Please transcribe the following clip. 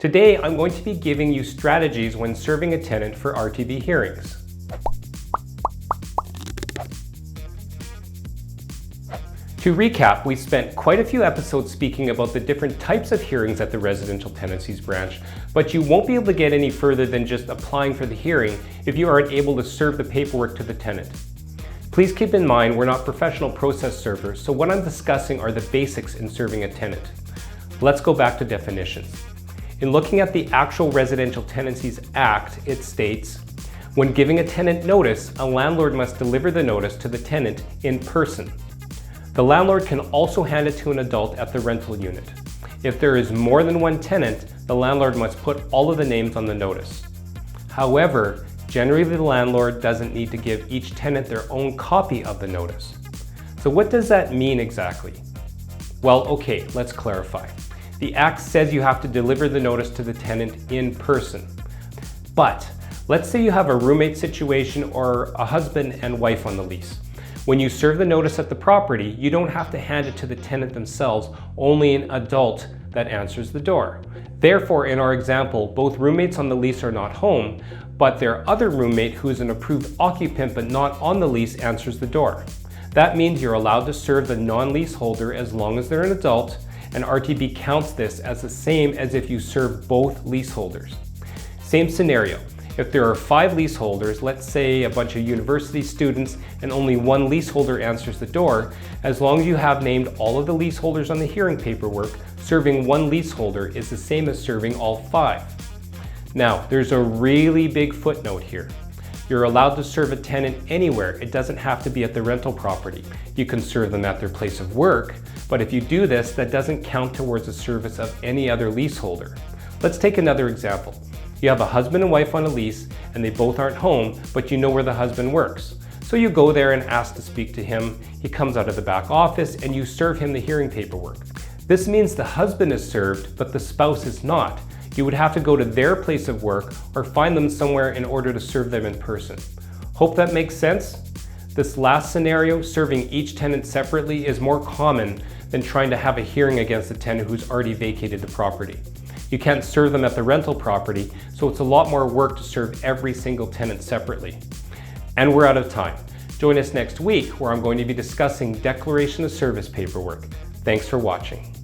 Today, I'm going to be giving you strategies when serving a tenant for RTB hearings. To recap, we spent quite a few episodes speaking about the different types of hearings at the Residential Tenancies branch, but you won't be able to get any further than just applying for the hearing if you aren't able to serve the paperwork to the tenant. Please keep in mind we're not professional process servers, so what I'm discussing are the basics in serving a tenant. Let's go back to definitions. In looking at the actual Residential Tenancies Act, it states, when giving a tenant notice, a landlord must deliver the notice to the tenant in person. The landlord can also hand it to an adult at the rental unit. If there is more than one tenant, the landlord must put all of the names on the notice. However, generally the landlord doesn't need to give each tenant their own copy of the notice. So what does that mean exactly? Well, okay, let's clarify. The Act says you have to deliver the notice to the tenant in person. But let's say you have a roommate situation or a husband and wife on the lease. When you serve the notice at the property, you don't have to hand it to the tenant themselves, only an adult that answers the door. Therefore, in our example, both roommates on the lease are not home, but their other roommate who is an approved occupant but not on the lease answers the door. That means you're allowed to serve the non-leaseholder as long as they're an adult, and RTB counts this as the same as if you serve both leaseholders. Same scenario. If there are 5 leaseholders, let's say a bunch of university students, and only one leaseholder answers the door, as long as you have named all of the leaseholders on the hearing paperwork, serving one leaseholder is the same as serving all 5. Now, there's a really big footnote here. You're allowed to serve a tenant anywhere. It doesn't have to be at the rental property. You can serve them at their place of work, but if you do this, that doesn't count towards the service of any other leaseholder. Let's take another example. You have a husband and wife on a lease and they both aren't home, but you know where the husband works. So you go there and ask to speak to him. He comes out of the back office and you serve him the hearing paperwork. This means the husband is served, but the spouse is not. You would have to go to their place of work or find them somewhere in order to serve them in person. Hope that makes sense? This last scenario, serving each tenant separately, is more common than trying to have a hearing against a tenant who's already vacated the property. You can't serve them at the rental property, so it's a lot more work to serve every single tenant separately. And we're out of time. Join us next week where I'm going to be discussing declaration of service paperwork. Thanks for watching.